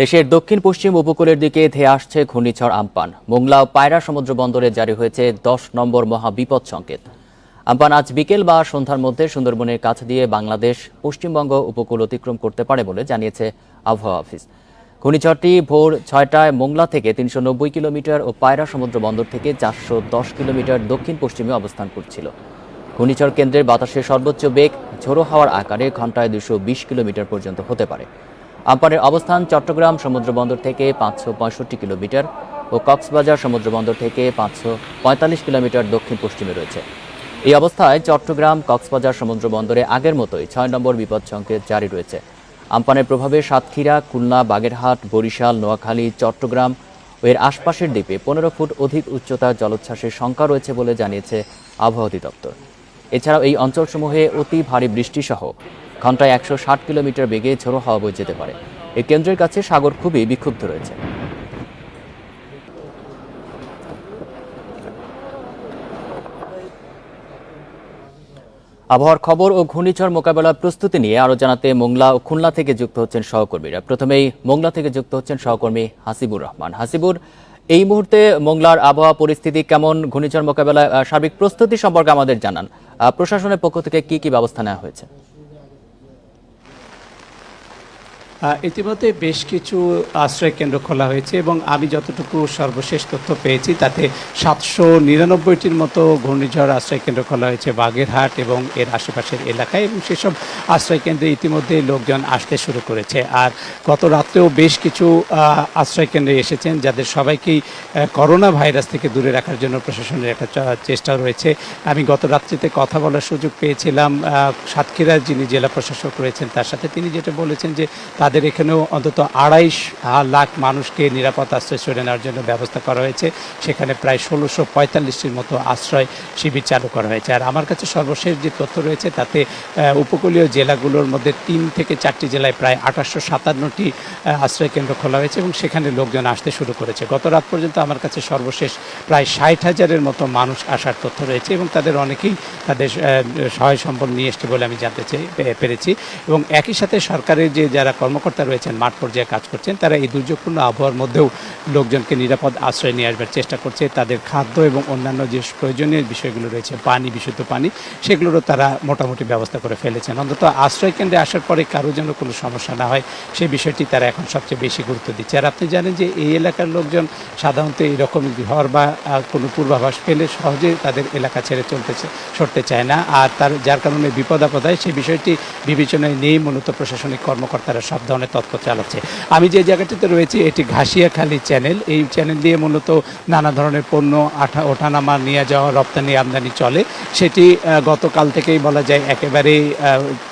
দেশের দক্ষিণ পশ্চিম উপকূলের দিকে ধেয়ে আসছে ঘূর্ণিঝড় আম্পান। মোংলা ও পায়রা সমুদ্র বন্দরে জারি হয়েছে 10 নম্বর মহাবিপদ সংকেত। আম্পান আজ বিকেল বা সন্ধ্যার মধ্যে সুন্দরবনের কাছ দিয়ে বাংলাদেশ পশ্চিমবঙ্গ উপকূল অতিক্রম করতে পারে বলে জানিয়েছে আবহাওয়া অফিস। ঘূর্ণিঝড়টি ভোর 6টায় মোংলা থেকে 390 কিলোমিটার ও পায়রা সমুদ্র বন্দর থেকে 410 কিলোমিটার দক্ষিণ পশ্চিমে অবস্থান করছিল। ঘূর্ণিঝড় কেন্দ্রের বাতাসের সর্বোচ্চ বেগ ঝোড়ো হাওয়ার আকারে ঘন্টায় 220 কিলোমিটার পর্যন্ত হতে পারে। আম্পানের অবস্থান চট্টগ্রাম সমুদ্রবন্দর থেকে 565 কিলোমিটার ও কক্সবাজার সমুদ্রবন্দর থেকে 545 কিলোমিটার দক্ষিণ পশ্চিমে রয়েছে। এই অবস্থায় চট্টগ্রাম কক্সবাজার সমুদ্রবন্দরে আগের মতোই 6 নম্বর বিপদ সংকেত জারি রয়েছে। আম্পানের প্রভাবে সাতক্ষীরা, খুলনা, বাগেরহাট, বরিশাল, নোয়াখালী, চট্টগ্রাম ও এর আশপাশের দ্বীপে 15 ফুট অধিক উচ্চতার জলোচ্ছ্বাসের শঙ্কা রয়েছে বলে জানিয়েছে আবহাওয়া অধিদপ্তর। এছাড়াও এই অঞ্চলসমূহে অতি ভারী বৃষ্টিসহ ঘন্টায় 160 কিলোমিটার বেগে ঝোড়ো হাওয়া বয়ে যেতে পারে। এই কেন্দ্রের কাছে সাগর খুবই বিক্ষুব্ধ রয়েছে। আবহাওয়ার খবর ও ঘূর্ণিঝড় মোকাবেলার প্রস্তুতি নিয়ে আরো জানাতে মোংলা ও খুলনা থেকে যুক্ত হচ্ছেন সহকর্মীরা। প্রথমেই মোংলা থেকে যুক্ত হচ্ছেন সহকর্মী হাসিবুর রহমান। হাসিবুর, এই মুহূর্তে মোংলার আবহাওয়া পরিস্থিতি কেমন? ঘূর্ণিঝড় মোকাবেলায় সার্বিক প্রস্তুতি সম্পর্কে আমাদের জানান। প্রশাসনের পক্ষ থেকে কি কি ব্যবস্থা নেওয়া হয়েছে? ইতিমধ্যে বেশ কিছু আশ্রয় কেন্দ্র খোলা হয়েছে এবং আমি যতটুকু সর্বশেষ তথ্য পেয়েছি তাতে 799টির মতো ঘূর্ণিঝড় আশ্রয় কেন্দ্র খোলা হয়েছে বাগেরহাট এবং এর আশেপাশের এলাকায়, এবং সেসব আশ্রয় কেন্দ্রে ইতিমধ্যে লোকজন আসতে শুরু করেছে। আর গত রাত্রেও বেশ কিছু আশ্রয় কেন্দ্রে এসেছেন, যাদের সবাইকেই করোনা ভাইরাস থেকে দূরে রাখার জন্য প্রশাসনের একটা চেষ্টা রয়েছে। আমি গত রাত্রিতে কথা বলার সুযোগ পেয়েছিলাম সাতক্ষীরার যিনি জেলা প্রশাসক রয়েছেন তার সাথে। তিনি যেটা বলেছেন যে তাদের এখানেও অন্তত 2.5 লাখ মানুষকে নিরাপদ আশ্রয় সরিয়ে নেওয়ার জন্য ব্যবস্থা করা হয়েছে। সেখানে প্রায় 1645টির মতো আশ্রয় শিবির চালু করা হয়েছে। আর আমার কাছে সর্বশেষ যে তথ্য রয়েছে তাতে উপকূলীয় জেলাগুলোর মধ্যে 3 থেকে 4টি জেলায় প্রায় 2857টি আশ্রয় কেন্দ্র খোলা হয়েছে এবং সেখানে লোকজন আসতে শুরু করেছে। গত রাত পর্যন্ত আমার কাছে সর্বশেষ প্রায় 60,000-এর মতো মানুষ আসার তথ্য রয়েছে এবং তাদের অনেকেই তাদের সহায় সম্পদ নিয়ে এসছে বলে আমি জানতে পেরেছি। এবং একই সাথে সরকারের যে যারা কর্মকর্তা রয়েছেন মাঠ পর্যায়ে কাজ করছেন, তারা এই দুর্যোগপূর্ণ আবহাওয়ার মধ্যেও লোকজনকে নিরাপদ আশ্রয় নিয়ে আসবার চেষ্টা করছে। তাদের খাদ্য এবং অন্যান্য যে প্রয়োজনীয় বিষয়গুলো রয়েছে, পানি, বিশুদ্ধ পানি, সেগুলোরও তারা মোটামুটি ব্যবস্থা করে ফেলেছেন। অন্তত আশ্রয় কেন্দ্রে আসার পরে কারো যেন কোনো সমস্যা না হয় সেই বিষয়টি তারা এখন সবচেয়ে বেশি গুরুত্ব দিচ্ছে। আর আপনি জানেন যে এই এলাকার লোকজন সাধারণত এইরকম ঝড় বা কোনো পূর্বাভাস পেলে সহজে তাদের এলাকা ছেড়ে সরতে চায় না, আর যার কারণে বিপদ আপদ হয় সেই বিষয়টি বিবেচনায় নিয়েই মূলত প্রশাসনিক কর্মকর্তারা সব ধরনের তৎপর চালাচ্ছে। আমি যে জায়গাটিতে রয়েছি এটি ঘাসিয়াখালী চ্যানেল। এই চ্যানেল দিয়ে মূলত নানা ধরনের পণ্য ওঠানামা, নিয়ে যাওয়া, রপ্তানি আমদানি চলে। সেটি গতকাল থেকেই বলা যায় একেবারেই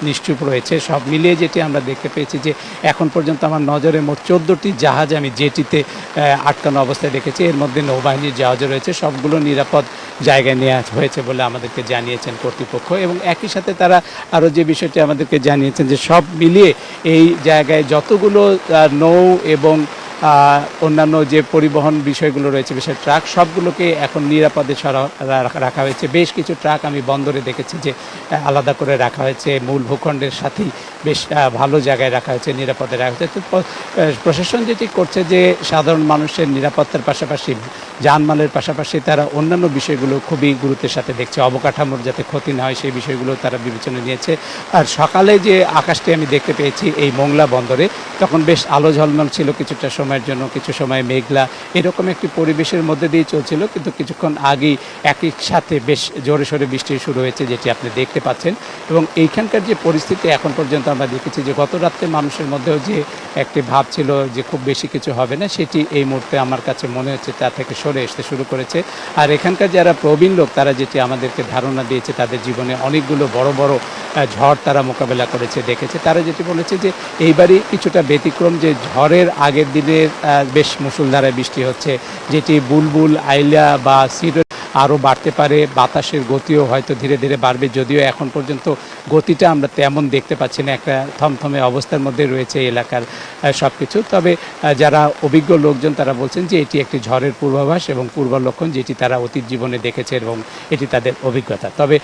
নিশ্চুপ রয়েছে। সব মিলিয়ে যেটি আমরা দেখতে পেয়েছি যে এখন পর্যন্ত আমার নজরে মোট 14টি জাহাজ আমি জেটিতে আটকানো অবস্থায় দেখেছি। এর মধ্যে নৌবাহিনীর জাহাজও রয়েছে। সবগুলো নিরাপদ জায়গায় নেওয়া হয়েছে বলে আমাদেরকে জানিয়েছেন কর্তৃপক্ষ। এবং একই সাথে তারা আরও যে বিষয়টি আমাদেরকে জানিয়েছেন যে সব মিলিয়ে এই জায়গায় যতগুলো নৌ এবং অন্যান্য যে পরিবহন বিষয়গুলো রয়েছে, বিশেষ ট্রাক, সবগুলোকে এখন নিরাপদে রাখা হয়েছে। বেশ কিছু ট্রাক আমি বন্দরে দেখেছি যে আলাদা করে রাখা হয়েছে, মূল ভূখণ্ডের সাথেই বেশ ভালো জায়গায় রাখা হয়েছে, নিরাপদে রাখা হয়েছে। তো প্রশাসন যেটি করছে যে সাধারণ মানুষের নিরাপত্তার পাশাপাশি, যানমালের পাশাপাশি তারা অন্যান্য বিষয়গুলো খুবই গুরুত্বের সাথে দেখছে। অবকাঠামোর যাতে ক্ষতি না হয় সেই বিষয়গুলো তারা বিবেচনা নিয়েছে। আর সকালে যে আকাশটি আমি দেখতে পেয়েছি এই মোংলা বন্দরে, তখন বেশ আলো ঝলমল ছিল কিছুটা সময়ের জন্য, কিছু সময় মেঘলা, এরকম একটি পরিবেশের মধ্যে দিয়ে চলছিল। কিন্তু কিছুক্ষণ আগেই একই সাথে বেশ জোরে সোরে বৃষ্টি শুরু হয়েছে, যেটি আপনি দেখতে পাচ্ছেন। এবং এইখানকার যে পরিস্থিতি এখন পর্যন্ত আমরা দেখেছি যে গত রাত্রে মানুষের মধ্যেও যে একটি ভাব ছিল যে খুব বেশি কিছু হবে না, সেটি এই মুহূর্তে আমার কাছে মনে হচ্ছে তা থেকে সরে আসতে শুরু করেছে। আর এখানকার যারা প্রবীণ লোক তারা যেটি আমাদেরকে ধারণা দিয়েছে, তাদের জীবনে অনেকগুলো বড় বড় ঝড় তারা মোকাবেলা করেছে, দেখেছে, তারা যেটি বলেছে যে এইবারই কিছুটা ব্যতিক্রম, যে ঝড়ের আগের দিনের বেশ মুষলধারায় বৃষ্টি হচ্ছে, যেটি বুলবুল, আইলা বা সিডর আরও বাড়তে পারে, বাতাসের গতিও হয়তো ধীরে ধীরে বাড়বে, যদিও এখন পর্যন্ত গতিটা আমরা তেমন দেখতে পাচ্ছি না, একটা থমথমে অবস্থার মধ্যে রয়েছে এলাকার সব কিছু। তবে যারা অভিজ্ঞ লোকজন তারা বলছেন যে এটি একটি ঝড়ের পূর্বাভাস এবং পূর্বালক্ষণ, যেটি তারা অতীত জীবনে দেখেছে এবং এটি তাদের অভিজ্ঞতা। তবে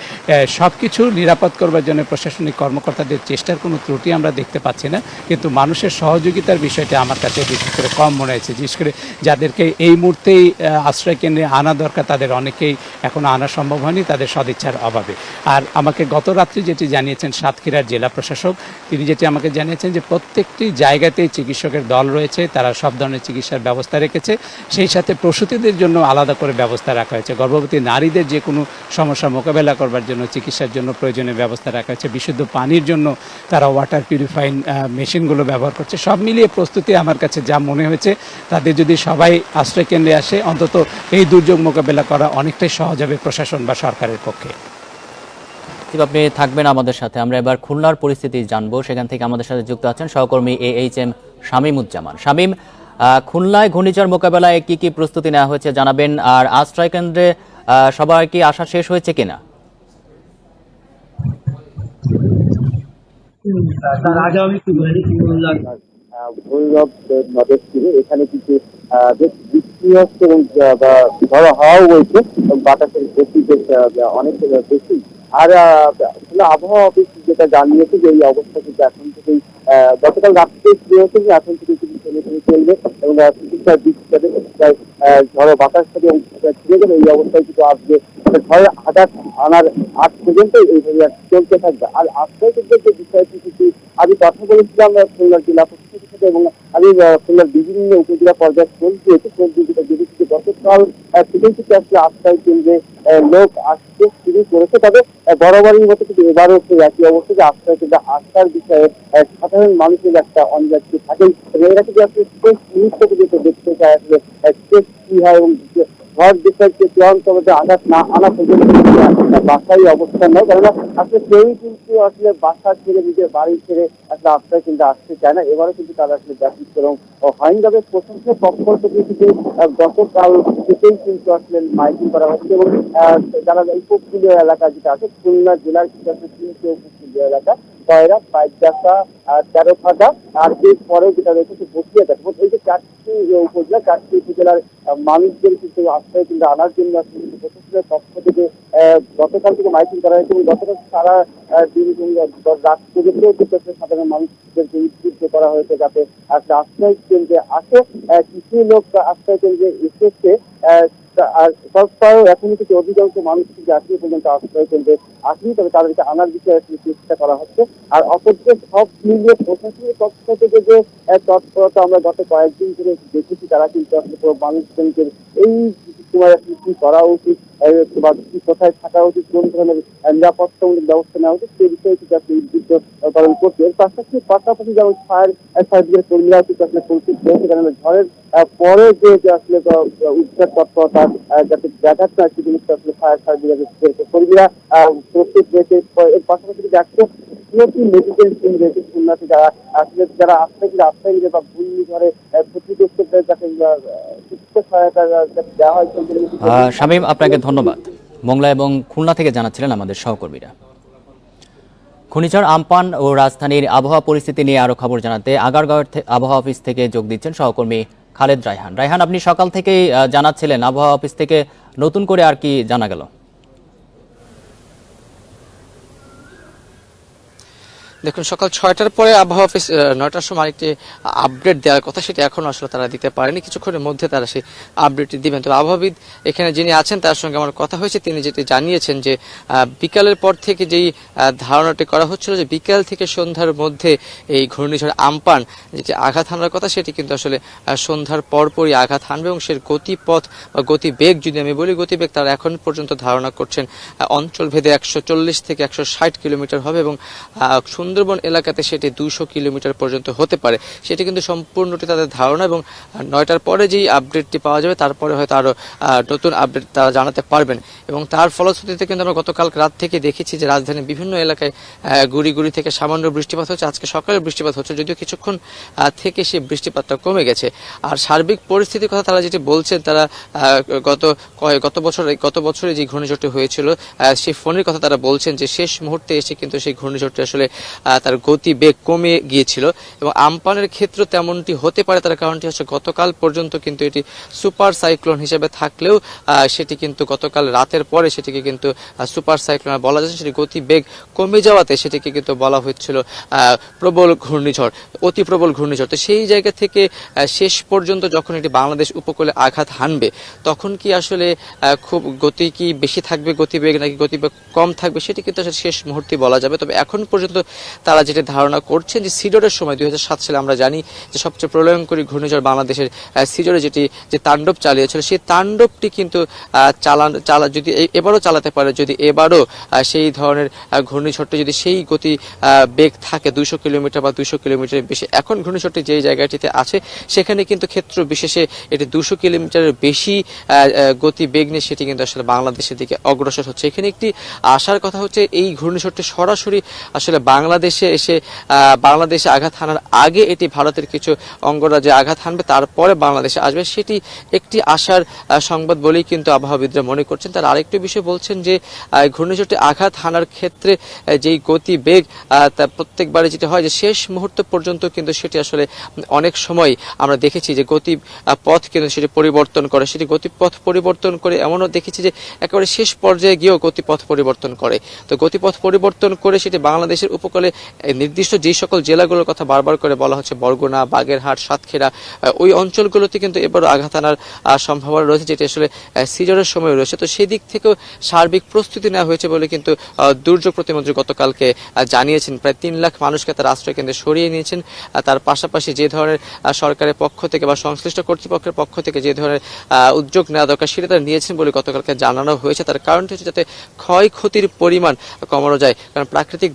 সব কিছু নিরাপদ করবার জন্য প্রশাসনিক কর্মকর্তাদের চেষ্টার কোনো ত্রুটি আমরা দেখতে পাচ্ছি না, কিন্তু মানুষের সহযোগিতার বিষয়টা আমার কাছে বিশেষ করে কম মনে হয়েছে। বিশেষ করে যাদেরকে এই মুহূর্তেই আশ্রয় কেন্দ্রে আনা দরকার তাদের অনেকেই এখনো আনা সম্ভব হয়নি তাদের সদিচ্ছার অভাবে। আর আমাকে গত রাত্রি যেটি জানিয়েছেন সাতক্ষীরার জেলা প্রশাসক, তিনি যেটি আমাকে জানিয়েছেন যে প্রত্যেকটি জায়গাতেই চিকিৎসকের দল রয়েছে, তারা সব ধরনের চিকিৎসার ব্যবস্থা রেখেছে, সেই সাথে প্রসূতিদের জন্য আলাদা করে ব্যবস্থা রাখা হয়েছে, গর্ভবতী নারীদের যে কোনো সমস্যা মোকাবেলা করবার জন্য চিকিৎসার জন্য প্রয়োজনীয় ব্যবস্থা রাখা হয়েছে, বিশুদ্ধ পানির জন্য তারা ওয়াটার পিউরিফাইং মেশিনগুলো ব্যবহার করছে। সব মিলিয়ে প্রস্তুতি আমার কাছে যা মনে হয়েছে, তাদের যদি সবাই আশ্রয় কেন্দ্রে আসে অন্তত এই দুর্যোগ মোকাবেলা করা অনেকটাই সহজ হবে প্রশাসন বা সরকারের পক্ষে। আপনি থাকবেন আমাদের সাথে। আমরা এবার খুলনার পরিস্থিতি জানবো, সেখান থেকে আমাদের সাথে যুক্ত আছেন সহকর্মী AHM শামীমুজ্জামান। শামীম, খুলনায় ঘূর্ণিঝড় মোকাবেলায় কি কি প্রস্তুতি নেওয়া হয়েছে জানাবেন, আর আশ্রয় কেন্দ্রে সবার কি আসা শেষ হয়েছে কিনা? ভৈরব নদের তীরে এখানে কিছু বেশ বৃষ্টি হচ্ছে এবং ঝড়ো হাওয়াও বইছে এবং বাতাসের গতি বেশ অনেক বেশি। আর আবহাওয়া অফিস যেটা জানিয়েছে যে এই অবস্থা কিন্তু এখন থেকেই গতকাল রাত থেকে শুরু হয়েছে, যে এখন থেকে কিন্তু থেমে থেমে চলবে এবং চিকিৎসার দিক হিসাবে ঝড়ো বাতাস থেকে ছিঁড়ে যাবে। এই অবস্থায় কিন্তু আজকে ঝড়ের আঘাত আনার আগ পর্যন্ত এইভাবে চলতে থাকবে। আর আশ্রয় কেন্দ্রের যে বিষয়টি কিন্তু আমি কথা বলেছিলাম খুলনার জেলা প্রশাসকের সাথে এবং আমি খুলনার বিভিন্ন উপজেলা পর্যায়ে ফোন দিয়েছি। ফোন দিয়ে দেখেছি গতকাল থেকেই কিন্তু আসলে আশ্রয় কেন্দ্রে লোক আসতে শুরু করেছে। তবে বরাবরই মতো কিন্তু এবারও সেই একই অবস্থা, যে আশ্রয় কেন্দ্রে আসার বিষয়ে সাধারণ মানুষের একটা অনিবার্য থাকেই এবং এরা কিন্তু আসলে শেষ মুহূর্ত পর্যন্ত দেখতে চায় আসলে শেষ কি হয় এবং ঝড় বিষয়কে চূড়ান্ত আঘাত না আনা পর্যন্ত বাসায় অবস্থান নেয়। কেননা আসলে কেউই কিন্তু আসলে বাসা ছেড়ে নিজের বাড়ি ছেড়ে আসলে আশ্রয় কিন্তু আসতে চায় না। এবারও কিন্তু তারা আসলে ব্যতিক্রম হয়নি। তবে প্রশাসনের পক্ষ থেকে কিন্তু গতকাল থেকেই কিন্তু আসলে মাইকিং করা হচ্ছে এবং যারা উপকূলীয় এলাকা যেটা আছে খুলনা জেলার কিন্তু আসলে 3টে উপকূলীয় এলাকা, কয়রা, পাইকগাছা, তেরোখাদা আর এরপরে যেটা রয়েছে বসিয়াঘাট, এই যে 4টি উপজেলা, 4টি উপজেলার মানুষদের কিন্তু আশ্রয় কিন্তু আনার জন্য আসলে প্রশাসনের পক্ষ থেকে গতকাল থেকে মাইকিং করা হয়েছে এবং গতকাল সারা দিন রাত পর্যন্ত কিন্তু সাধারণ মানুষদেরকে উদ্বুদ্ধ করা হয়েছে যাতে একটা আশ্রয় কেন্দ্রে আসে। কিছু লোক আশ্রয় কেন্দ্রে এসেছে, আর সরকারও এখনই কিছু অধিকাংশ মানুষ কিন্তু এখনো পর্যন্ত আশ্রয় কেন্দ্রে আসেনি, তবে তাদেরকে আনার বিষয়ে চেষ্টা করা হচ্ছে। আর অপরদিকে সব মিলিয়ে প্রশাসনের পক্ষ থেকে যে তৎপরতা আমরা গত কয়েকদিন ধরে দেখেছি, তারা কিন্তু আসলে মানুষজনকে এই সময় আসলে কি করা উচিত বা কি কোথায় থাকা উচিত, কোন ধরনের নিরাপত্তামূলক ব্যবস্থা নেওয়া উচিত সেই বিষয়ে কিন্তু আসলে উদ্বুদ্ধ পালন করছে। এর পাশাপাশি যেমন ফায়ার সার্ভিসের কর্মীরাও কিন্তু আসলে প্রস্তুত রয়েছে, কারণ ঝড়ের পরে যে আসলে উদ্ধার তৎপরতা যাতে ব্যাঘাত না আসে জিনিসটা আসলে ফায়ার সার্ভিসের কর্মীরা প্রস্তুত রয়েছে। এর পাশাপাশি একশো মেডিকেল টিম রয়েছে খুলনাতে, যারা আশ্রয় নিবে বা ঘূর্ণিঝড়ে ক্ষতিগ্রস্তদের কাছে চিকিৎসা সহায়তা দেওয়া হয়। শামীম, আপনাকে ধন্যবাদ। মোংলা এবং খুলনা থেকে জানাচ্ছিলেন আমাদের সহকর্মীরা। ঘূর্ণিঝড় আম্পান ও রাজধানীর আবহাওয়া পরিস্থিতি নিয়ে আরো খবর জানাতে আগারগাঁওয়ের আবহাওয়া অফিস থেকে যোগ দিচ্ছেন সহকর্মী খালেদ রায়হান। রায়হান, আপনি সকাল থেকেই জানাচ্ছিলেন, আবহাওয়া অফিস থেকে নতুন করে আর কি জানা গেল? দেখুন, সকাল 6টার পরে আবহাওয়া অফিস 9টার সময় আরেকটি আপডেট দেওয়ার কথা, সেটা এখনো আসলে তারা দিতে পারেনি। কিছুক্ষণের মধ্যে তারা সেই আপডেটটি দিবেন। তবে আবহাওয়াবিদ এখানে যিনি আছেন তার সঙ্গে আমার কথা হয়েছে, তিনি যেটি জানিয়েছেন যে বিকালের পর থেকে যেই ধারণাটি করা হচ্ছিল যে বিকাল থেকে সন্ধ্যার মধ্যে এই ঘূর্ণিঝড় আম্পান যেটি আঘাত হানার কথা, সেটি কিন্তু আসলে সন্ধ্যার পরপরই আঘাত হানবে এবং সে গতিপথ বা গতিবেগ, যদি আমি বলি গতিবেগ, তারা এখন পর্যন্ত ধারণা করছেন অঞ্চল ভেদে 140 থেকে 160 কিলোমিটার হবে এবং সুন্দরবন এলাকাতে সেটি 200 কিলোমিটার পর্যন্ত হতে পারে। সেটি কিন্তু সম্পূর্ণটি তাদের ধারণা, এবং 9টার পরে যেই আপডেটটি পাওয়া যাবে তারপরে হয়তো আরও নতুন আপডেট তারা জানাতে পারবেন। এবং তার ফলশ্রুতিতে কিন্তু আমরা গতকাল রাত থেকে দেখেছি যে রাজধানীর বিভিন্ন এলাকায় গুড়ি গুড়ি থেকে সামান্য বৃষ্টিপাত হচ্ছে। আজকে সকালে বৃষ্টিপাত হচ্ছে, যদিও কিছুক্ষণ থেকে সেই বৃষ্টিপাতটা কমে গেছে। আর সার্বিক পরিস্থিতির কথা তারা যেটি বলছেন, তারা গত বছরে যে ঘূর্ণিঝড়টি হয়েছিল সেই ফোনের কথা তারা বলছেন যে শেষ মুহূর্তে এসে কিন্তু সেই ঘূর্ণিঝড়টি আসলে তার গতি বেগ কমে গিয়েছিল। এবং আমপানের ক্ষেত্রে তেমনটি হতে পারে, তার কারণটি হচ্ছে গতকাল পর্যন্ত কিন্তু এটি সুপার সাইক্লোন হিসেবে থাকলেও সেটি কিন্তু গতকাল রাতের পরে সেটিকে কিন্তু সুপার সাইক্লোন বলা যাচ্ছে, সেটি গতি বেগ কমে যাওয়াতে সেটিকে কিন্তু বলা হচ্ছিল প্রবল ঘূর্ণিঝড়, অতি প্রবল ঘূর্ণিঝড়। তো সেই জায়গা থেকে শেষ পর্যন্ত যখন এটি বাংলাদেশ উপকূলে আঘাত হানবে, তখন কি আসলে খুব গতি কি বেশি থাকবে গতিবেগ, নাকি গতিবেগ কম থাকবে, সেটি কিন্তু আসলে শেষ মুহূর্তে বলা যাবে। তবে এখন পর্যন্ত তারা যেটি ধারণা করছেন যে সিডরের সময় 2007 সালে আমরা জানি যে সবচেয়ে প্রলয়ঙ্করী ঘূর্ণিঝড় বাংলাদেশের সিডরে যে তাণ্ডব চালিয়েছিল, সেই তাণ্ডবটি কিন্তু যদি এবারও চালাতে পারে, যদি এবারও সেই ধরনের ঘূর্ণিঝড়টি যদি সেই গতি বেগ থাকে 200 কিলোমিটার বা 200 কিলোমিটারের বেশি, এখন ঘূর্ণিঝড়টি যেই জায়গাটিতে আছে সেখানে কিন্তু ক্ষেত্র বিশেষে এটি 200 কিলোমিটারের বেশি গতি বেগ নিয়ে সেটি কিন্তু আসলে বাংলাদেশের দিকে অগ্রসর হচ্ছে। এখানে একটি আশার কথা হচ্ছে এই ঘূর্ণিঝড়টি সরাসরি আসলে বাংলাদেশে এসে বাংলাদেশে আঘাত হানার আগে এটি ভারতের কিছু অঙ্গরাজ্যে আঘাত হানবে, তারপরে বাংলাদেশে আসবে, সেটি একটি আশার সংবাদ বলেই কিন্তু আবহাওয়াবিদরা মনে করছেন। তার আরেকটি বিষয় বলছেন যে ঘূর্ণিঝড়টি আঘাত হানার ক্ষেত্রে যেই গতি বেগ তা প্রত্যেকবারে যেটা হয় যে শেষ মুহূর্ত পর্যন্ত কিন্তু সেটি আসলে অনেক সময় আমরা দেখেছি যে গতি পথ কিন্তু সেটি পরিবর্তন করে, সেটি গতিপথ পরিবর্তন করে এমনও দেখেছি যে একেবারে শেষ পর্যায়ে গিয়েও গতিপথ পরিবর্তন করে। তো গতিপথ পরিবর্তন করে সেটি বাংলাদেশের উপকূলে নির্দিষ্ট যেই সকল জেলাগুলোর কথা বারবার করে বলা হচ্ছে, বরগুনা, বাগেরহাট, সাতক্ষীরা, ওই অঞ্চলগুলোতে কিন্তু এবারও আঘাত আনার সম্ভাবনা রয়েছে, যেটি আসলে সিজনের সময় রয়েছে। তো সেই দিক থেকেও সার্বিক প্রস্তুতি নেওয়া হয়েছে বলে কিন্তু দুর্যোগ প্রতিমন্ত্রী গতকালকে জানিয়েছেন। প্রায় 3 লাখ মানুষকে তার আশ্রয় কেন্দ্রে সরিয়ে নিয়েছেন। তার পাশাপাশি যে ধরনের সরকারের পক্ষ থেকে বা সংশ্লিষ্ট কর্তৃপক্ষের পক্ষ থেকে যে ধরনের উদ্যোগ নেওয়া দরকার সেটা তারা নিয়েছেন বলে গতকালকে জানানো হয়েছে। তার কারণটি হচ্ছে যাতে ক্ষয়ক্ষতির পরিমাণ কমানো যায়, কারণ প্রাকৃতিক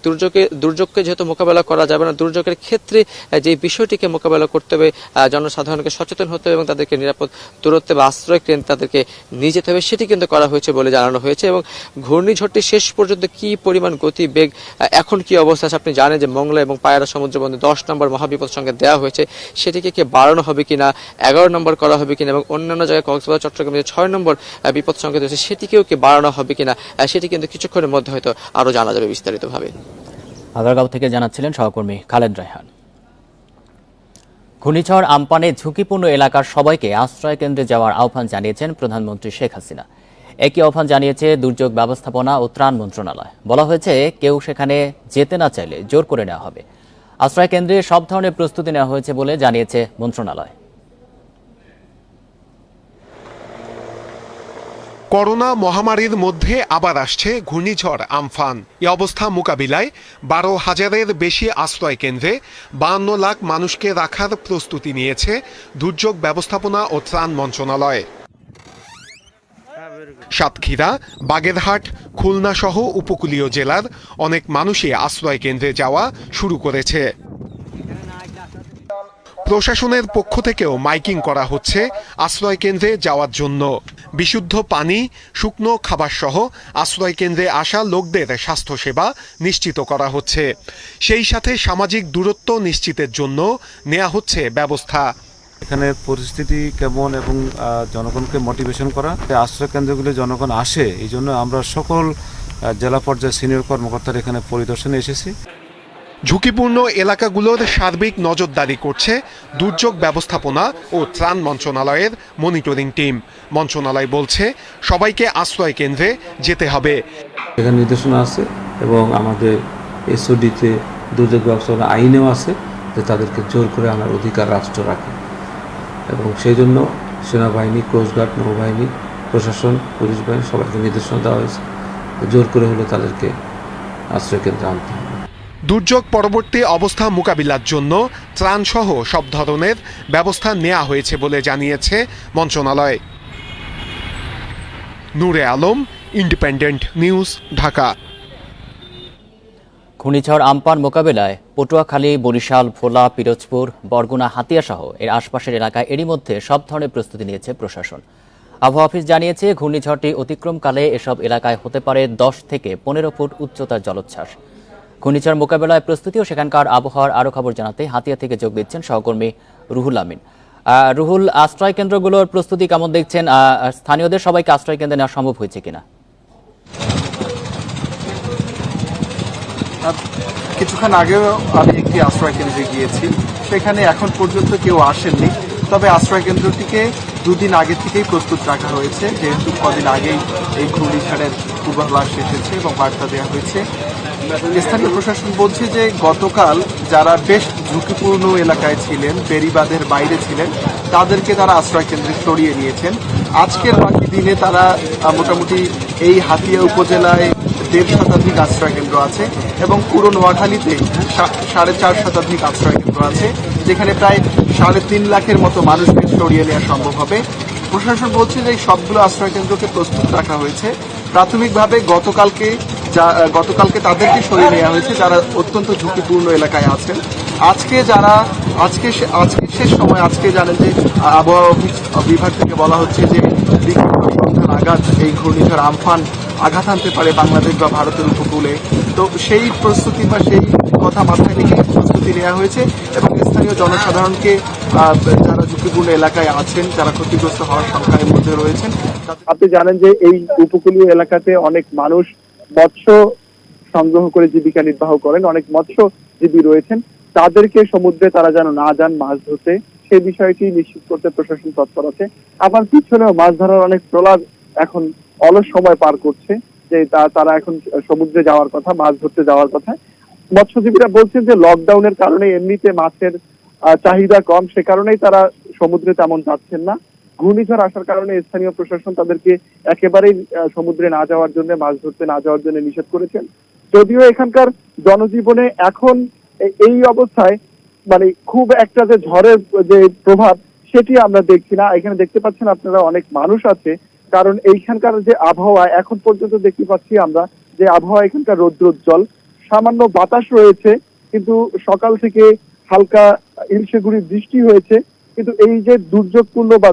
দুর্যোগকে যেহেতু মোকাবেলা করা যাবে না, দুর্যোগের ক্ষেত্রে যে বিষয়টিকে মোকাবেলা করতে হবে, জনসাধারণকে সচেতন হতে হবে এবং তাদেরকে নিরাপদ দূরত্বে বা আশ্রয় কেন্দ্রে তাদেরকে নিয়ে যেতে হবে, সেটি কিন্তু করা হয়েছে বলে জানানো হয়েছে। এবং ঘূর্ণিঝড়টি শেষ পর্যন্ত কি পরিমাণ গতি বেগ, এখন কি অবস্থা আছে আপনি জানেন যে মোংলা এবং পায়রা সমুদ্র বন্দরে 10 নম্বর মহাবিপদ সংকেত দেওয়া হয়েছে, সেটিকে কি বাড়ানো হবে কিনা, 11 নম্বর করা হবে কিনা, এবং অন্যান্য জায়গায় কক্সবাজার, চট্টগ্রামে 6 নম্বর বিপদ সংকেত রয়েছে সেটিকেও কি বাড়ানো হবে কিনা, সেটি কিন্তু কিছুক্ষণের মধ্যে হয়তো আরো জানা যাবে বিস্তারিতভাবে। আগারগাঁও থেকে জানাচ্ছিলেন সহকর্মী খালেদ রায়হান। ঘূর্ণিঝড় আমপানে ঝুঁকিপূর্ণ এলাকার সবাইকে আশ্রয় কেন্দ্রে যাওয়ার আহ্বান জানিয়েছেন প্রধানমন্ত্রী শেখ হাসিনা। একই আহ্বান জানিয়েছে দুর্যোগ ব্যবস্থাপনা ও ত্রাণ মন্ত্রণালয়। বলা হয়েছে কেউ সেখানে যেতে না চাইলে জোর করে নেওয়া হবে। আশ্রয় কেন্দ্রে সব ধরনের প্রস্তুতি নেওয়া হয়েছে বলে জানিয়েছে মন্ত্রণালয়। করোনা মহামারীর মধ্যে আবার আসছে ঘূর্ণিঝড় আমফান। এই অবস্থা মোকাবিলায় 12,000-এর বেশি আশ্রয় কেন্দ্রে 52 লাখ মানুষকে রাখার প্রস্তুতি নিয়েছে দুর্যোগ ব্যবস্থাপনা ও ত্রাণ মন্ত্রণালয়। সাতক্ষীরা, বাগেরহাট, খুলনা সহ উপকূলীয় জেলার অনেক মানুষই আশ্রয় কেন্দ্রে যাওয়া শুরু করেছে। প্রশাসনের পক্ষ থেকেও মাইকিং করা হচ্ছে আশ্রয় কেন্দ্রে যাওয়ার জন্য। বিশুদ্ধ পানি, শুকনো খাবার সহ আশ্রয় কেন্দ্রে আসা লোকদের স্বাস্থ্যসেবা নিশ্চিত করা হচ্ছে। সেই সাথে সামাজিক দূরত্ব নিশ্চিতের জন্য নেওয়া হচ্ছে ব্যবস্থা। এখানে পরিস্থিতি কেমন এবং জনগণকে মোটিভেশন করা, আশ্রয় কেন্দ্রগুলি জনগণ আসে, এই জন্য আমরা সকল জেলা পর্যায়ে সিনিয়র কর্মকর্তারা এখানে পরিদর্শনে এসেছি। ঝুঁকিপূর্ণ এলাকাগুলোর সার্বিক নজরদারি করছে দুর্যোগ ব্যবস্থাপনা ও ত্রাণ মন্ত্রণালয়ের মনিটরিং টিম। মন্ত্রণালয় বলছে সবাইকে আশ্রয় কেন্দ্রে যেতে হবে। এখানে নির্দেশনা আছে এবং আমাদের এসওডিতে দুর্যোগ ব্যবস্থাপনা আইনেও আছে যে তাদেরকে জোর করে আনার অধিকার রাষ্ট্র রাখে, এবং সেই জন্য সেনাবাহিনী, কোস্টগার্ড, নৌবাহিনী, প্রশাসন, পুলিশ বাহিনী সবাইকে নির্দেশনা দেওয়া হয়েছে জোর করে হলে তাদেরকে আশ্রয় কেন্দ্রে আনতে হবে। দুর্যোগ পরবর্তী অবস্থা মোকাবিলার জন্য ত্রাণসহ সব ধরনের ব্যবস্থা নেওয়া হয়েছে বলে জানিয়েছে মন্ত্রণালয়। নূরে আলম, ইন্ডিপেন্ডেন্ট নিউজ, ঢাকা। ঘূর্ণিঝড় আম্পান মোকাবেলায় পটুয়াখালী, বরিশাল, ভোলা, পিরোজপুর, বরগুনা, হাতিয়া সহ এর আশপাশের এলাকায় এরই মধ্যে সব ধরনের প্রস্তুতি নিয়েছে প্রশাসন। আবহাওয়া অফিস জানিয়েছে, ঘূর্ণিঝড়টি অতিক্রমকালে এসব এলাকায় হতে পারে 10 থেকে 15 ফুট উচ্চতার জলোচ্ছ্বাস। ঘূর্ণিঝড় মোকাবেলায় প্রস্তুতি ও সেখানকার আবহাওয়ার আরও খবর জানাতে হাতিয়া থেকে যোগ দিচ্ছেন সহকর্মী রুহুল আমিন। রুহুল, আশ্রয় কেন্দ্রগুলোর প্রস্তুতি কেমন দেখছেন? স্থানীয়দের সবাইকে আশ্রয় কেন্দ্রে নেওয়া সম্ভব হয়েছে কিনা? কিছুক্ষণ আগেও আমি একটি আশ্রয় কেন্দ্রে গিয়েছি, সেখানে এখন পর্যন্ত কেউ আসেননি। তবে আশ্রয় কেন্দ্রটিকে দুদিন আগে থেকেই প্রস্তুত রাখা হয়েছে, যেহেতু কদিন আগেই এই ঘূর্ণিঝড়ের পূর্বাভাস এসেছে এবং বার্তা দেওয়া হয়েছে। স্থানীয় প্রশাসন বলছে যে গতকাল যারা বেশ ঝুঁকিপূর্ণ এলাকায় ছিলেন, বেড়িবাঁধের বাইরে ছিলেন, তাদেরকে তারা আশ্রয় কেন্দ্রে সরিয়ে নিয়েছেন। আজকের বাকি দিনে তারা মোটামুটি এই হাতিয়া উপজেলায় 1.5 শতাধিক আশ্রয় কেন্দ্র আছে এবং পুরো নোয়াখালীতে 4.5 শতাধিক আশ্রয় কেন্দ্র আছে, যেখানে প্রায় 3.5 লাখের মতো মানুষকে সরিয়ে নেওয়া সম্ভব হবে। প্রশাসন বলছে যে সবগুলো আশ্রয় কেন্দ্রকে প্রস্তুত রাখা হয়েছে। প্রাথমিকভাবে গতকালকে তাদেরকে সরিয়ে নেওয়া হয়েছে যারা অত্যন্ত ঝুঁকিপূর্ণ এলাকায় আছেন। আজকে শেষ সময় জানেন যে আবহাওয়া বিভাগ থেকে বলা হচ্ছে যে বিকেল বা সন্ধ্যার আঘাত এই ঘূর্ণিঝড় আম্পান আঘাত আনতে পারে বাংলাদেশ বা ভারতের উপকূলে। তো সেই প্রস্তুতি বা সেই কথা মাথায় রেখে প্রস্তুতি নেওয়া হয়েছে এবং স্থানীয় জনসাধারণকে যারা ঝুঁকিপূর্ণ এলাকায় আছেন, যারা ক্ষতিগ্রস্ত হওয়ার সংখ্যার মধ্যে রয়েছেন। আপনি জানেন যে এই উপকূলীয় এলাকাতে অনেক মানুষ মৎস্য সংগ্রহ করে জীবিকা নির্বাহ করেন, অনেক মৎস্যজীবী রয়েছেন। তাদেরকে সমুদ্রে তারা যেন না যান মাছ ধরতে, সেই বিষয়টি নিশ্চিত করতে প্রশাসন তৎপর আছে। আবার পিছনেও মাছ ধরার অনেক ট্রলার এখন অলস সময় পার করছে, যে তারা এখন সমুদ্রে যাওয়ার কথা, মাছ ধরতে যাওয়ার কথা। মৎস্যজীবীরা বলছেন যে লকডাউনের কারণে এমনিতে মাছের চাহিদা কম, সে কারণেই তারা সমুদ্রে তেমন যাচ্ছেন না। ঘূর্ণিঝড় আসার কারণে স্থানীয় প্রশাসন তাদেরকে একেবারেই সমুদ্রে না যাওয়ার জন্য, মাছ ধরতে না যাওয়ার জন্য নিষেধ করেছেন। যদিও এখানকার জনজীবনে এখন এই অবস্থায় মানে খুব একটা যে ঝড়ের যে প্রভাব সেটি আমরা দেখছি না। এখানে দেখতে পাচ্ছেন আপনারা অনেক মানুষ আছে, কারণ এইখানকার যে আবহাওয়া এখন পর্যন্ত দেখতে পাচ্ছি আমরা যে আবহাওয়া এখানকার রৌদ্রোজ্জ্বল, সামান্য বাতাস রয়েছে, কিন্তু সকাল থেকে হালকা ইলশেগুড়ি বৃষ্টি হয়েছে। কিন্তু এই যে দুর্যোগপূর্ণ বা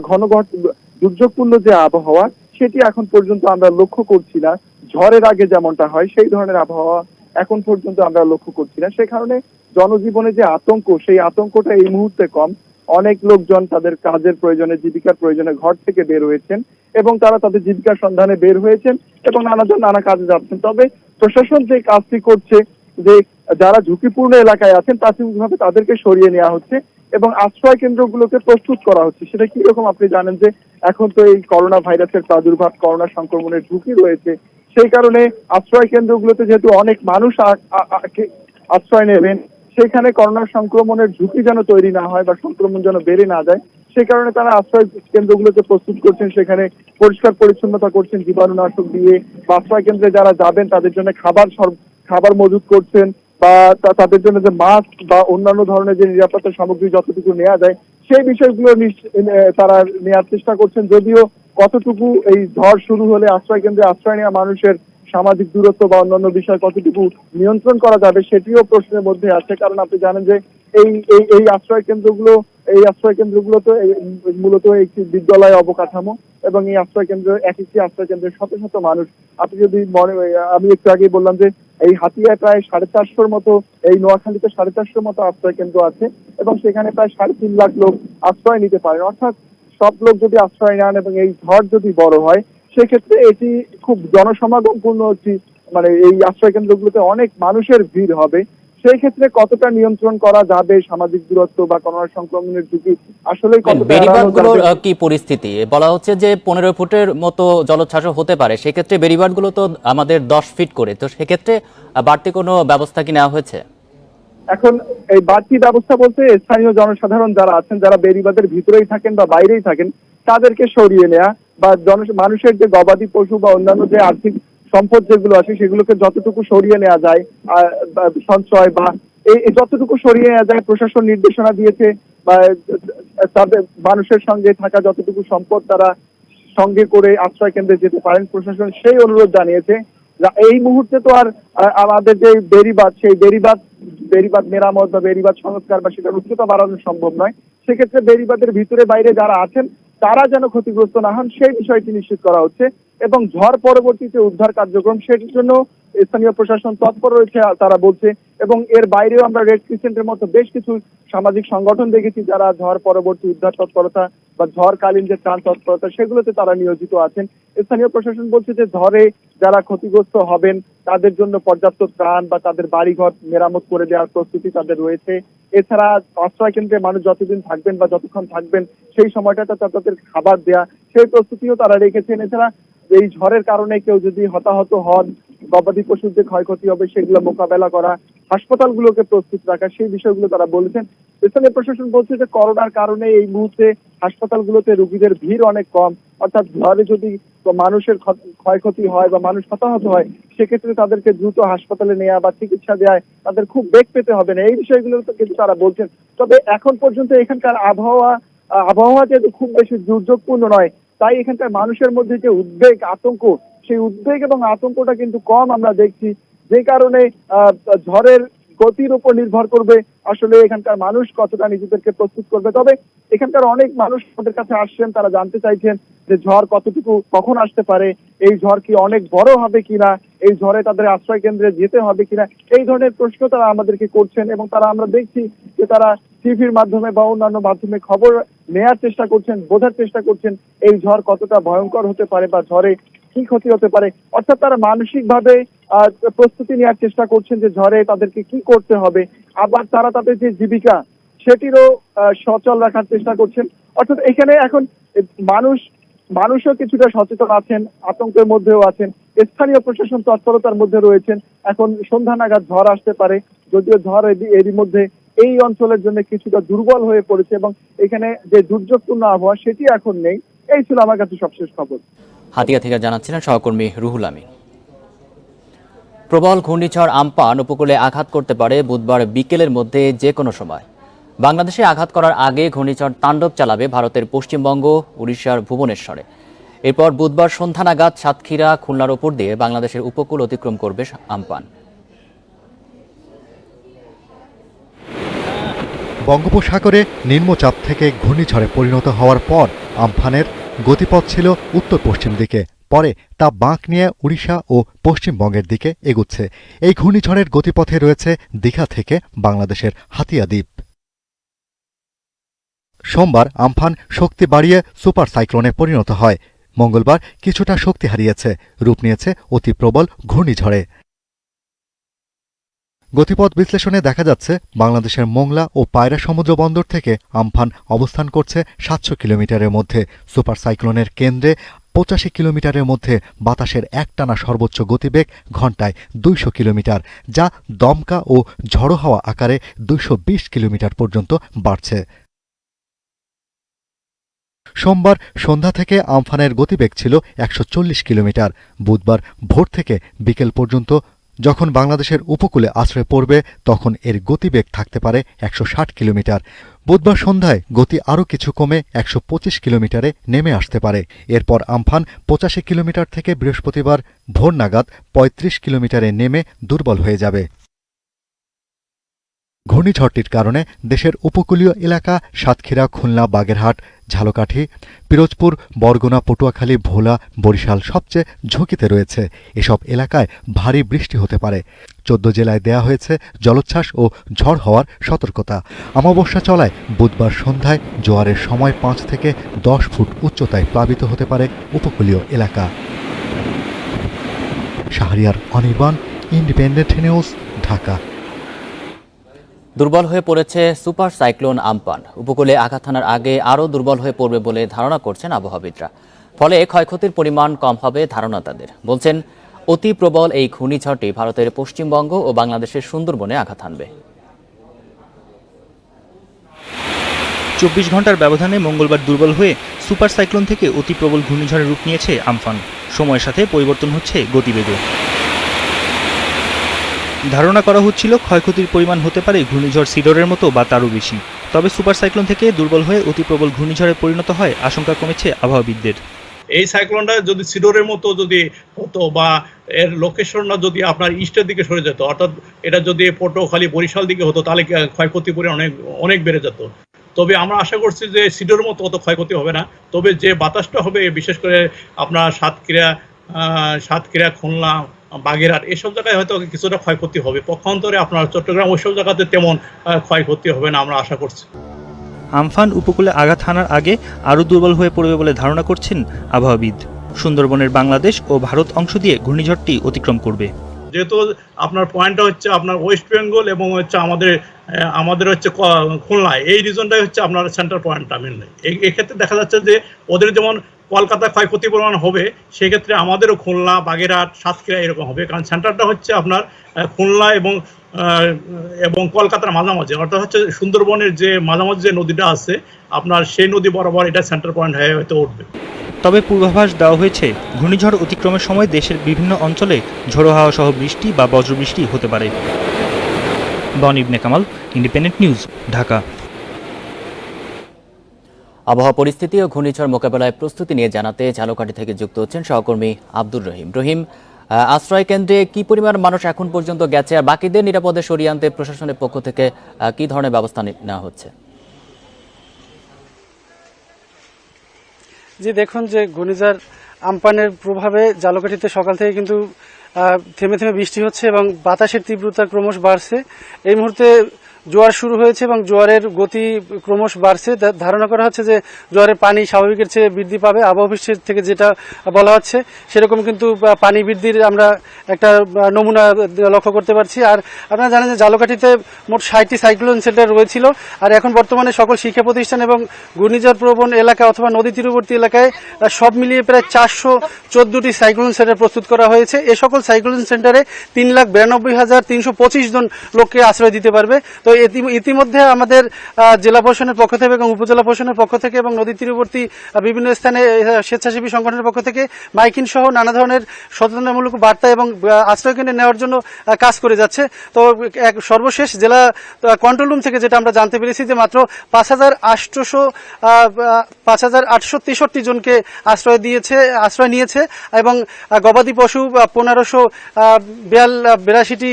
দুর্যোগপূর্ণ যে আবহাওয়া সেটি এখন পর্যন্ত আমরা লক্ষ্য করছি না। ঝড়ের আগে যেমনটা হয় সেই ধরনের আবহাওয়া এখন পর্যন্ত আমরা লক্ষ্য করছি না। সে কারণে জনজীবনে যে আতঙ্ক, সেই আতঙ্কটা এই মুহূর্তে কম। অনেক লোকজন তাদের কাজের প্রয়োজনে, জীবিকার প্রয়োজনে ঘর থেকে বের হয়েছেন এবং তারা তাদের জীবিকার সন্ধানে বের হয়েছেন এবং নানা কাজে যাচ্ছেন। তবে প্রশাসন যে কাজটি করছে, যে যারা ঝুঁকিপূর্ণ এলাকায় আছেন প্রাথমিকভাবে তাদেরকে সরিয়ে নেওয়া হচ্ছে এবং আশ্রয় কেন্দ্রগুলোকে প্রস্তুত করা হচ্ছে। সেটা কিরকম আপনি জানেন যে এখন তো এই করোনা ভাইরাসের প্রাদুর্ভাব, করোনা সংক্রমণের ঝুঁকি রয়েছে। সেই কারণে আশ্রয় কেন্দ্রগুলোতে যেহেতু অনেক মানুষ আশ্রয় নেবেন, সেখানে করোনা সংক্রমণের ঝুঁকি যেন তৈরি না হয় বা সংক্রমণ যেন বেড়ে না যায়, সে কারণে তারা আশ্রয় কেন্দ্রগুলোকে প্রস্তুত করছেন, সেখানে পরিষ্কার পরিচ্ছন্নতা করছেন জীবাণুনাশক দিয়ে। বা আশ্রয় কেন্দ্রে যারা যাবেন তাদের জন্য খাবার মজুত করছেন, বা তাদের জন্য যে মাস্ক বা অন্যান্য ধরনের যে নিরাপত্তা সামগ্রী যতটুকু নেওয়া যায় সেই বিষয়গুলো তারা নেওয়ার চেষ্টা করছেন। যদিও কতটুকু এই ঝড় শুরু হলে আশ্রয় কেন্দ্রে আশ্রয় নেওয়া মানুষের সামাজিক দূরত্ব বা অন্যান্য বিষয় কতটুকু নিয়ন্ত্রণ করা যাবে সেটিও প্রশ্নের মধ্যে আছে। কারণ আপনি জানেন যে এই আশ্রয় কেন্দ্রগুলো তো মূলত একটি বিদ্যালয় অবকাঠামো এবং এই আশ্রয় কেন্দ্র, এক একটি আশ্রয় কেন্দ্রের শত শত মানুষ। আপনি যদি আমি একটু আগেই বললাম যে এই হাতিয়ায় প্রায় 450 মতো, এই নোয়াখালীতে 450 মতো আশ্রয় কেন্দ্র আছে এবং সেখানে প্রায় 3.5 লাখ লোক আশ্রয় নিতে পারেন। অর্থাৎ সব লোক যদি আশ্রয় নেন এবং এই ঝড় যদি বড় হয়, সেক্ষেত্রে এটি খুব জনসমাগমপূর্ণ একটি, মানে এই আশ্রয় কেন্দ্রগুলোতে অনেক মানুষের ভিড় হবে। সেই ক্ষেত্রে কতটা নিয়ন্ত্রণ করা যাবে সামাজিক দূরত্ব বা করোনা সংক্রমণের ঝুঁকি আসলে বেড়িবাঁধগুলোর কি পরিস্থিতি? বলা হচ্ছে যে 15 ফুটের মতো জলোচ্ছ্বাস হতে পারে, সেক্ষেত্রে বেড়িবাঁধগুলো তো আমাদের 10 ফিট করে, তো সেক্ষেত্রে বাড়তি কোনো ব্যবস্থা কি নেওয়া হয়েছে? এখন এই বাড়তি ব্যবস্থা বলতে স্থানীয় জনসাধারণ যারা আছেন, যারা বেড়িবাঁধের ভিতরেই থাকেন বা বাইরেই থাকেন, তাদেরকে সরিয়ে নেওয়া বা মানুষের যে গবাদি পশু বা অন্যান্য যে আর্থিক সম্পদ যেগুলো আছে সেগুলোকে যতটুকু সরিয়ে নেওয়া যায়, সঞ্চয় বা এই যতটুকু সরিয়ে নেওয়া যায় প্রশাসন নির্দেশনা দিয়েছে। বা তাদের মানুষের সঙ্গে থাকা যতটুকু সম্পদ তারা সঙ্গে করে আশ্রয় কেন্দ্রে যেতে পারেন, প্রশাসন সেই অনুরোধ জানিয়েছে। এই মুহূর্তে তো আর আমাদের যে বেড়িবাঁধ, সেই বেড়িবাঁধ মেরামত বা বেড়িবাঁধ সংস্কার বা সেটার উচ্চতা বাড়ানো সম্ভব নয়। সেক্ষেত্রে বেড়িবাঁধের ভিতরে বাইরে যারা আছেন তারা যেন ক্ষতিগ্রস্ত না হন সেই বিষয়টি নিশ্চিত করা হচ্ছে এবং ঝড় পরবর্তীতে উদ্ধার কার্যক্রম সেটির জন্য স্থানীয় প্রশাসন তৎপর রয়েছে তারা বলছে। এবং এর বাইরেও আমরা রেড ক্রিসেন্টের মতো বেশ কিছু সামাজিক সংগঠন দেখেছি যারা ঝড় পরবর্তী উদ্ধার তৎপরতা বা ঝড়কালীন যে ত্রাণ তৎপরতা সেগুলোতে তারা নিয়োজিত আছেন। স্থানীয় প্রশাসন বলছে যে ঝড়ে যারা ক্ষতিগ্রস্ত হবেন তাদের জন্য পর্যাপ্ত ত্রাণ বা তাদের বাড়িঘর মেরামত করে দেওয়ার প্রস্তুতি তাদের রয়েছে। এছাড়া আশ্রয় কেন্দ্রে মানুষ যতদিন থাকবেন বা যতক্ষণ থাকবেন সেই সময়টাতে তাদের খাবার দেয়া সেই প্রস্তুতিও তারা রেখেছেন। এছাড়া এই ঝড়ের কারণে কেউ যদি হতাহত হন, গবাদি পশুর যে ক্ষয়ক্ষতি হবে সেগুলো মোকাবেলা করা, হাসপাতালগুলোকে প্রস্তুত রাখা, সেই বিষয়গুলো তারা বলেছেন। স্থানীয় প্রশাসন বলছে যে করোনার কারণে এই মুহূর্তে হাসপাতালগুলোতে রোগীদের ভিড় অনেক কম, অর্থাৎ ঝড়ে যদি মানুষের ক্ষয়ক্ষতি হয় বা মানুষ হতাহত হয় সেক্ষেত্রে তাদেরকে দ্রুত হাসপাতালে নেওয়া বা চিকিৎসা দেওয়ায় তাদের খুব বেগ পেতে হবে না, এই বিষয়গুলো কিন্তু তারা বলছেন। তবে এখন পর্যন্ত এখানকার আবহাওয়া যেহেতু খুব বেশি দুর্যোগপূর্ণ নয়, তাই এখানকার মানুষের মধ্যে যে উদ্বেগ আতঙ্ক, সেই উদ্বেগ এবং আতঙ্কটা কিন্তু কম আমরা দেখছি, যে কারণে ঝড়ের গতির উপর নির্ভর করবে আসলে এখানকার মানুষ কতটা নিজেদেরকে প্রস্তুত করবে। তবে এখানকার অনেক মানুষ আমাদের কাছে আসছেন, তারা জানতে চাইছেন যে ঝড় কতটুকু কখন আসতে পারে, এই ঝড় কি অনেক বড় হবে কিনা, এই ঝড়ে তাদের আশ্রয় কেন্দ্রে যেতে হবে কিনা, এই ধরনের প্রশ্ন তারা আমাদেরকে করছেন। এবং তারা আমরা দেখছি যে তারা টিভির মাধ্যমে বা অন্যান্য মাধ্যমে খবর নেয়ার চেষ্টা করছেন, বোঝার চেষ্টা করছেন এই ঝড় কতটা ভয়ঙ্কর হতে পারে বা ঝড়ে কি ক্ষতি হতে পারে। অর্থাৎ তারা মানসিকভাবে প্রস্তুতি নেওয়ার চেষ্টা করছেন যে ঝড়ে তাদেরকে কি করতে হবে, আবার তারা তাদের যে জীবিকা সেটিরও সচল রাখার চেষ্টা করছেন। অর্থাৎ এখানে এখন মানুষও কিছুটা সচেতন আছেন, আতঙ্কের মধ্যেও আছেন, স্থানীয় প্রশাসন তৎপরতার মধ্যে রয়েছেন। এখন সন্ধ্যা নাগাদ ঝড় আসতে পারে, যদিও ঝড় এরই মধ্যে এই অঞ্চলের জন্য কিছুটা দুর্বল হয়ে পড়েছে এবং এখানে যে দুর্যোগপূর্ণ আবহাওয়া সেটি এখন নেই। এই ছিল আমার কাছে সবশেষ খবর। হাতিয়া থেকে জানাচ্ছিলেন সহকর্মী রুহুল আমিন। প্রবল ঘূর্ণিঝড় আম্পান উপকূলে আঘাত করতে পারে বুধবার বিকেলের মধ্যে যে কোনো সময়। বাংলাদেশে আঘাত করার আগে ঘূর্ণিঝড় তাণ্ডব চালাবে ভারতের পশ্চিমবঙ্গ, উড়িষ্যার ভুবনেশ্বরে। এরপর বুধবার সন্ধ্যা নাগাদ সাতক্ষীরা, খুলনার ওপর দিয়ে বাংলাদেশের উপকূল অতিক্রম করবে আম্পান। বঙ্গোপসাগরে নিম্নচাপ থেকে ঘূর্ণিঝড়ে পরিণত হওয়ার পর আম্ফানের গতিপথ ছিল উত্তর পশ্চিম দিকে, পরে তা বাঁক নিয়ে উড়িষ্যা ও পশ্চিমবঙ্গের দিকে এগুচ্ছে। এই ঘূর্ণিঝড়ের গতিপথে রয়েছে দীঘা থেকে বাংলাদেশের হাতিয়া দ্বীপ। সোমবার আম্ফান শক্তি বাড়িয়ে সুপার সাইক্লোনে পরিণত হয়। মঙ্গলবার কিছুটা শক্তি হারিয়েছে, রূপ নিয়েছে অতি প্রবল ঘূর্ণিঝড়ে। গতিপথ বিশ্লেষণে দেখা যাচ্ছে বাংলাদেশের মোংলা ও পায়রা সমুদ্র বন্দর থেকে আম্ফান অবস্থান করছে ৭০০ কিলোমিটারের মধ্যে। সুপার সাইক্লোনের কেন্দ্রে ৮৫ কিলোমিটারের মধ্যে বাতাসের একটানা সর্বোচ্চ গতিবেগ ঘণ্টায় ২০০ কিলোমিটার, যা দমকা ও ঝড়ো হাওয়া আকারে ২২০ কিলোমিটার পর্যন্ত বাড়ছে। সোমবার সন্ধ্যা থেকে আম্ফানের গতিবেগ ছিল ১৪০ কিলোমিটার। বুধবার ভোর থেকে বিকেল পর্যন্ত যখন বাংলাদেশের উপকূলে আছড়ে পড়বে তখন এর গতিবেগ থাকতে পারে ১৬০ কিলোমিটার। বুধবার সন্ধ্যায় গতি আরও কিছু কমে ১২৫ কিলোমিটারে নেমে আসতে পারে। এরপর আম্ফান ৮৫ কিলোমিটার থেকে বৃহস্পতিবার ভোর নাগাদ ৩৫ কিলোমিটারে নেমে দুর্বল হয়ে যাবে। ঘূর্ণিঝড়টির কারণে দেশের উপকূলীয় এলাকা সাতক্ষীরা, খুলনা, বাগেরহাট, ঝালকাঠি, পিরোজপুর, বরগুনা, পটুয়াখালী, ভোলা, বরিশাল সবচেয়ে ঝুঁকিতে রয়েছে। এসব এলাকায় ভারী বৃষ্টি হতে পারে। ১৪ জেলায় দেয়া হয়েছে জলোচ্ছ্বাস ও ঝড় হওয়ার সতর্কতা। অমাবস্যা চলায় বুধবার সন্ধ্যায় জোয়ারের সময় ৫ থেকে ১০ ফুট উচ্চতায় প্লাবিত হতে পারে উপকূলীয় এলাকা। Shahriar Anirban, independent news, Dhaka. দুর্বল হয়ে পড়েছে সুপার সাইক্লোন আম্পান। উপকূলে আঘাত হানার আগে আরও দুর্বল হয়ে পড়বে বলে ধারণা করছেন আবহাওয়াবিদরা। ফলে ক্ষয়ক্ষতির পরিমাণ কম হবে ধারণা তাদের। বলছেন অতি প্রবল এই ঘূর্ণিঝড়টি ভারতের পশ্চিমবঙ্গ ও বাংলাদেশের সুন্দরবনে আঘাত হানবে। ২৪ ঘন্টার ব্যবধানে মঙ্গলবার দুর্বল হয়ে সুপার সাইক্লোন থেকে অতি প্রবল ঘূর্ণিঝড়ের রূপ নিয়েছে আম্ফান। সময়ের সাথে পরিবর্তন হচ্ছে গতিবেগে। ধারণা করা হচ্ছিল ক্ষয়ক্ষতির পরিমাণ হতে পারে ঘূর্ণিঝড় সিডরের মতো বা তারও বেশি। তবে সুপার সাইক্লোন থেকে দুর্বল হয়ে অতি প্রবল ঘূর্ণিঝড়ে পরিণত হয় আশঙ্কা কমেছে আবহাওয়াবিদদের। এই সাইক্লোনটা যদি সিডোরের মতো যদি হতো বা এর লোকেশনটা যদি আপনার ইস্টের দিকে সরে যেত, অর্থাৎ এটা যদি পটুয়াখালী বরিশাল দিকে হতো, তাহলে ক্ষয়ক্ষতি পরিমাণ অনেক বেড়ে যেত। তবে আমরা আশা করছি যে সিডোরের মতো অত ক্ষয়ক্ষতি হবে না। তবে যে বাতাসটা হবে, বিশেষ করে আপনার সাতক্ষীরা, খুলনা, বাগেরহাট এসব জায়গায় হয়তো কিছুটা ক্ষয়ক্ষতি হবে। পক্ষান্তরে আপনার চট্টগ্রাম ওইসব জায়গাতে তেমন ক্ষয়ক্ষতি হবে না আমরা আশা করছি। আমফান উপকূলে আঘাত হানার আগে আরও দুর্বল হয়ে পড়বে বলে ধারণা করছেন আবহাওয়াবিদ। সুন্দরবনের বাংলাদেশ ও ভারত অংশ দিয়ে ঘূর্ণিঝড়টি অতিক্রম করবে। যেহেতু আপনার পয়েন্টটা হচ্ছে আপনার ওয়েস্ট বেঙ্গল এবং হচ্ছে আমাদের হচ্ছে খুলনা, এই রিজনটাই হচ্ছে আপনার সেন্টার পয়েন্টটা মেনলি। এক্ষেত্রে দেখা যাচ্ছে যে ওদের যেমন কলকাতা ক্ষয়ক্ষতি পরিমাণ হবে, সেক্ষেত্রে আমাদেরও খুলনা, বাগেরহাট, সাতক্ষীরা এরকম হবে, কারণ সেন্টারটা হচ্ছে আপনার খুলনা এবং কলকাতার মাঝামাঝি, অর্থাৎ হচ্ছে সুন্দরবনের যে মাঝামাঝি যে নদীটা আছে আপনার, সেই নদী বরাবর এটা সেন্টার পয়েন্ট হয়ে হয়তো উঠবে। তবে পূর্বাভাস দেওয়া হয়েছে ঘূর্ণিঝড় অতিক্রমের সময় দেশের বিভিন্ন অঞ্চলে ঝোড়ো হাওয়া সহ বৃষ্টি বা বজ্রবৃষ্টি হতে পারে। বন ইবনে কামাল, ইন্ডিপেন্ডেন্ট নিউজ, ঢাকা। আবহাওয়া পরিস্থিতি ও ঘূর্ণিঝড় মোকাবেলায় প্রস্তুতি নিয়ে জানাতে ঝালকাঠি থেকে যুক্ত হচ্ছেন সহকর্মী আব্দুর রহিম। রহিম, আশ্রয় কেন্দ্রে কি পরিমাণ মানুষ এখন পর্যন্ত গেছে, আর বাকিদের নিরাপদে সরিয়ে আনতে প্রশাসনের পক্ষ থেকে কি ধরনের ব্যবস্থা নেওয়া হচ্ছে? জি দেখুন, যে ঘূর্ণিঝড় আমপানের প্রভাবে ঝালকাঠিতে সকাল থেকে কিন্তু থেমে থেমে বৃষ্টি হচ্ছে এবং বাতাসের তীব্রতা ক্রমশ বাড়ছে। এই মুহূর্তে জোয়ার শুরু হয়েছে এবং জোয়ারের গতি ক্রমশ বাড়ছে। ধারণা করা হচ্ছে যে জোয়ারের পানি স্বাভাবিকের চেয়ে বৃদ্ধি পাবে। আবহাওয়া অফিসের থেকে যেটা বলা হচ্ছে সেরকম কিন্তু পানি বৃদ্ধির আমরা একটা নমুনা লক্ষ্য করতে পারছি। আর আপনারা জানেন যে ঝালকাঠিতে মোট 60টি সাইক্লোন সেন্টার রয়েছিল, আর এখন বর্তমানে সকল শিক্ষা প্রতিষ্ঠান এবং ঘূর্ণিঝড় প্রবণ এলাকা অথবা নদী তীরবর্তী এলাকায় সব মিলিয়ে প্রায় 414টি সাইক্লোন সেন্টার প্রস্তুত করা হয়েছে। এ সকল সাইক্লোন সেন্টারে 3,92,325 জন লোককে আশ্রয় দিতে পারবে। তো ইতিমধ্যে আমাদের জেলা প্রশাসনের পক্ষ থেকে এবং উপজেলা প্রশাসনের পক্ষ থেকে এবং নদী তীরবর্তী বিভিন্ন স্থানে স্বেচ্ছাসেবী সংগঠনের পক্ষ থেকে মাইকিং সহ নানা ধরনের সচেতনতামূলক বার্তা এবং আশ্রয় কেন্দ্রে নেওয়ার জন্য কাজ করে যাচ্ছে। তো সর্বশেষ জেলা কন্ট্রোল রুম থেকে যেটা আমরা জানতে পেরেছি যে মাত্র 5,863 জনকে আশ্রয় নিয়েছে এবং গবাদি পশু 1,582টি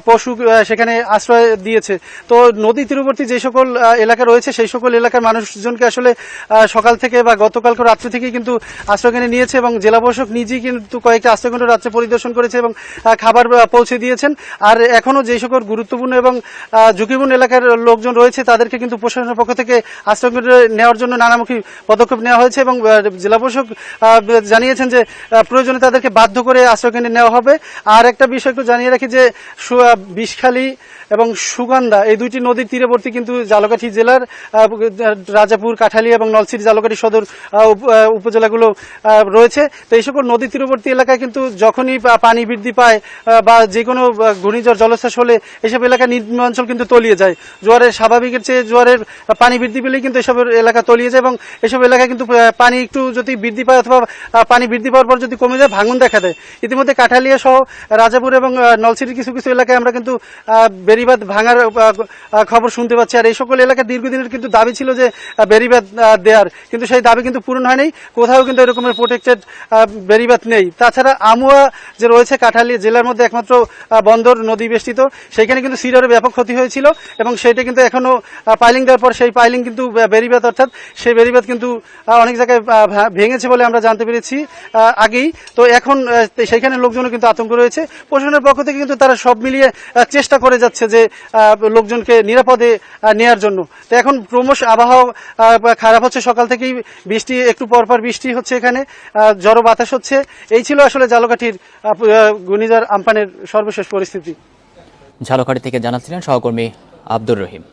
পশু সেখানে আশ্রয় দিয়েছে। তো নদী তীরবর্তী যে সকল এলাকা রয়েছে সেই সকল এলাকার মানুষজনকে আসলে সকাল থেকে বা গতকালকে রাত্রি থেকেই কিন্তু আশ্রয়কেন্দ্রে নিয়েছে এবং জেলা প্রশাসক নিজেই কিন্তু কয়েকটা আশ্রয়কেন্দ্র রাত্রে পরিদর্শন করেছে এবং খাবার পৌঁছে দিয়েছেন। আর এখনো যে সকল গুরুত্বপূর্ণ এবং ঝুঁকিপূর্ণ এলাকার লোকজন রয়েছে তাদেরকে কিন্তু প্রশাসনের পক্ষ থেকে আশ্রয়কেন্দ্রে নেওয়ার জন্য নানামুখী পদক্ষেপ নেওয়া হয়েছে এবং জেলা প্রশাসক জানিয়েছেন যে প্রয়োজনে তাদেরকে বাধ্য করে আশ্রয়কেন্দ্রে নেওয়া হবে। আর একটা বিষয় একটু জানিয়ে রাখি যে বিষখালী এবং সুগন্ধা এই দুইটি নদীর তীরবর্তী কিন্তু ঝালকাঠি জেলার রাজাপুর, কাঠালিয়া এবং নলছিটি ঝালকাঠি সদর উপজেলাগুলো রয়েছে। তো এই সকল নদী তীরবর্তী এলাকায় কিন্তু যখনই পানি বৃদ্ধি পায় বা যে কোনো ঘূর্ণিঝড় জলোচ্ছ্বাস হলে এসব এলাকা নিম্ন অঞ্চল কিন্তু তলিয়ে যায়। জোয়ারের স্বাভাবিকের চেয়ে জোয়ারের পানি বৃদ্ধি পেলেই কিন্তু এসব এলাকা তলিয়ে যায় এবং এসব এলাকায় কিন্তু পানি একটু যদি বৃদ্ধি পায় অথবা পানি বৃদ্ধি পাওয়ার পর যদি কমে যায় ভাঙন দেখা দেয়। ইতিমধ্যে কাঠালিয়া সহ রাজাপুর এবং নলছিটির কিছু কিছু এলাকায় আমরা কিন্তু বেড়িবাঁধ ভাঙার খবর শুনতে পাচ্ছি। আর এই সকল এলাকার দীর্ঘদিনের কিন্তু দাবি ছিল যে বেড়িবাঁধ দেওয়ার, কিন্তু সেই দাবি কিন্তু পূরণ হয়নি। কোথাও কিন্তু এরকমের প্রোটেক্টেড বেড়িবাঁধ নেই। তাছাড়া আমুয়া যে রয়েছে কাঠালিয়া জেলার মধ্যে একমাত্র বন্দর নদী বেষ্টিত, সেখানে কিন্তু সিডারে ব্যাপক ক্ষতি হয়েছিল এবং সেটা কিন্তু এখনো পাইলিং দেওয়ার পর সেই পাইলিং কিন্তু বেড়িবাঁধ অর্থাৎ সেই বেড়িবাঁধ কিন্তু অনেক জায়গায় ভেঙেছে বলে আমরা জানতে পেরেছি আগেই। তো এখন সেইখানে লোকজনও কিন্তু আতঙ্ক রয়েছে। প্রশাসনের পক্ষ থেকে কিন্তু তারা সব মিলিয়ে চেষ্টা করে যাচ্ছে যে লোকজনকে নিরাপদে নেয়ার জন্য। তো এখন ক্রমশ আবহাওয়া খারাপ হচ্ছে, সকাল থেকেই বৃষ্টি একটু পরপর বৃষ্টি হচ্ছে, এখানে ঝড়ো বাতাস হচ্ছে। এই ছিল আসলে ঝালকাঠির ঘূর্ণিঝড় আমপানের সর্বশেষ পরিস্থিতি। ঝালকাঠি থেকে জানাচ্ছিলেন সহকর্মী আব্দুর রহিম।